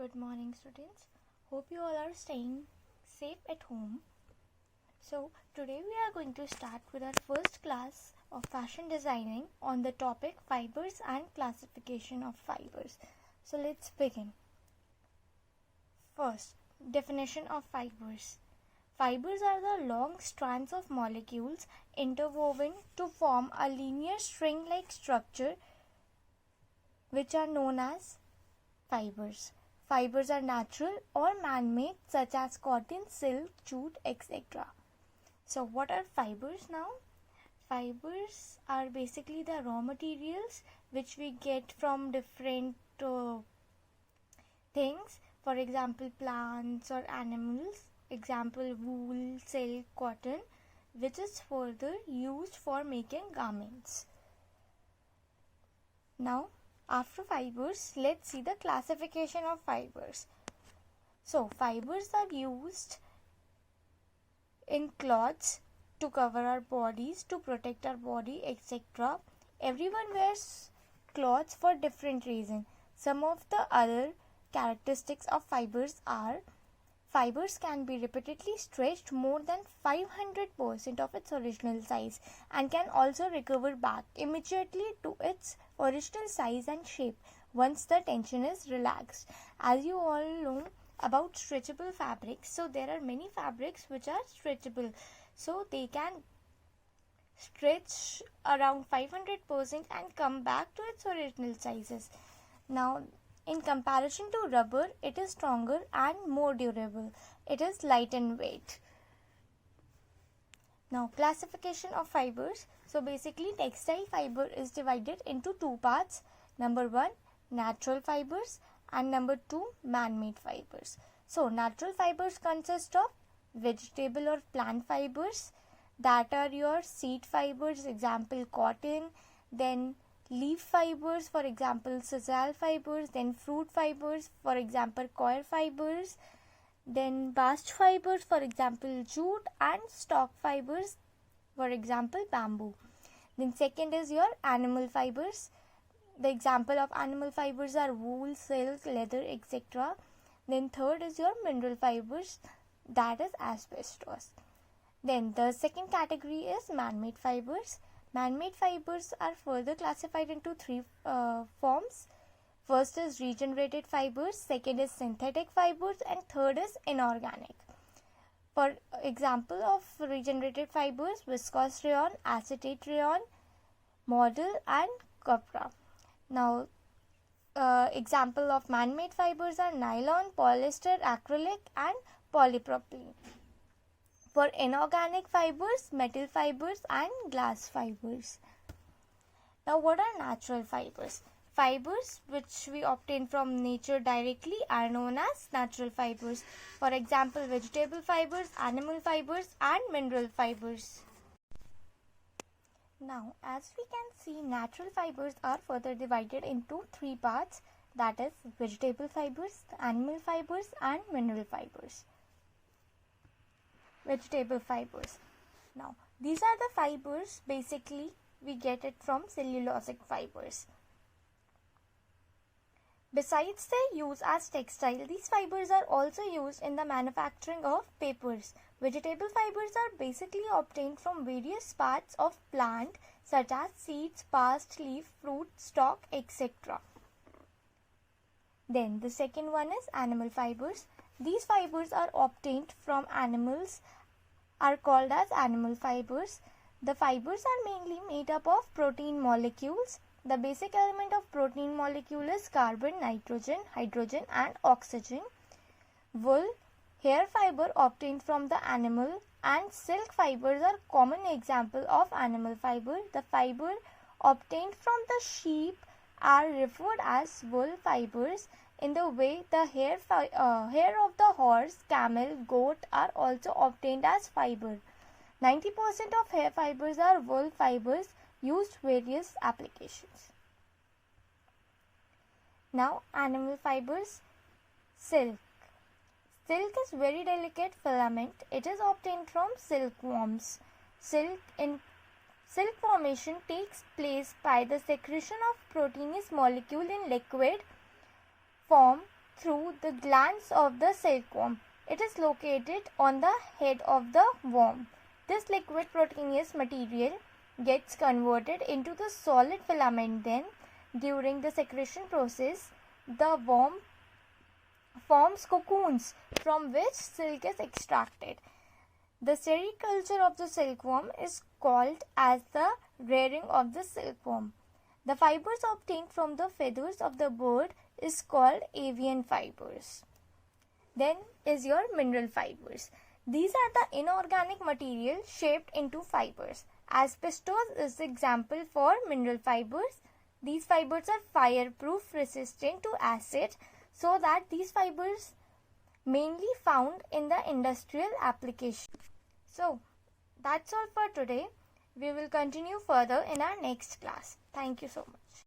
Good morning, students. Hope you all are staying safe at home. So, today we are going to start with our first class of fashion designing on the topic fibers and classification of fibers. So, let's begin. First, definition of fibers. Fibers are the long strands of molecules interwoven to form a linear string-like structure which are known as fibers. Fibers are natural or man-made such as cotton, silk, jute, etc. So what are fibers now? Fibers are basically the raw materials which we get from different things. For example, plants or animals. Example, wool, silk, cotton, which is further used for making garments. Now, after fibers, let's see the classification of fibers. So, fibers are used in clothes to cover our bodies, to protect our body, etc. Everyone wears clothes for different reasons. Some of the other characteristics of fibers are fibers can be repeatedly stretched more than 500% of its original size and can also recover back immediately to its original size and shape once the tension is relaxed. As you all know about stretchable fabrics, so there are many fabrics which are stretchable, so they can stretch around 500% and come back to its original sizes. Now, in comparison to rubber, it is stronger and more durable. It is light in weight. Now, classification of fibers. So, basically, textile fiber is divided into two parts. Number 1, natural fibers, and number 2, man-made fibers. So, natural fibers consist of vegetable or plant fibers, that are your seed fibers, example cotton, then leaf fibers, for example sisal fibers, then fruit fibers, for example coir fibers, then bast fibers, for example jute, and stalk fibers, for example bamboo. Then second is your animal fibers. The example of animal fibers are wool, silk, leather, etc. Then third is your mineral fibers, that is asbestos. Then the second category is man-made fibers. Man-made fibers are further classified into three forms. First is regenerated fibers, second is synthetic fibers, and third is inorganic. For example of regenerated fibers, viscose rayon, acetate rayon, modal, and copra. Now, example of man-made fibers are nylon, polyester, acrylic, and polypropylene. For inorganic fibers, metal fibers, and glass fibers. Now, what are natural fibers? Fibers which we obtain from nature directly are known as natural fibers. For example, vegetable fibers, animal fibers, and mineral fibers. Now, as we can see, natural fibers are further divided into three parts, that is vegetable fibers, animal fibers, and mineral fibers. Vegetable fibers. Now, these are the fibers, basically we get it from cellulosic fibers. Besides their use as textile, these fibers are also used in the manufacturing of papers. Vegetable fibers are basically obtained from various parts of plant such as seeds, bast, leaf, fruit, stalk, etc. Then the second one is animal fibers. These fibers are obtained from animals, are called as animal fibers. The fibers are mainly made up of protein molecules. The basic element of protein molecule is carbon, nitrogen, hydrogen, and oxygen. Wool, hair fiber obtained from the animal, and silk fibers are common example of animal fiber. The fiber obtained from the sheep are referred as wool fibers. In the way, the hair of the horse, camel, goat are also obtained as fiber. 90% of hair fibers are wool fibers, used various applications. Now, animal fibers. Silk. Silk is very delicate filament. It is obtained from silkworms. Silk formation takes place by the secretion of proteinous molecule in liquid form through the glands of the silkworm. It is located on the head of the worm. This liquid proteinous material gets converted into the solid filament. Then, during the secretion process, the worm forms cocoons from which silk is extracted. The sericulture of the silkworm is called as the rearing of the silkworm. The fibers obtained from the feathers of the bird is called avian fibers. Then is your mineral fibers. These are the inorganic material shaped into fibers. Asbestos is the example for mineral fibers. These fibers are fireproof, resistant to acid, so that these fibers mainly found in the industrial application. So that's all for today. We will continue further in our next class. Thank you so much.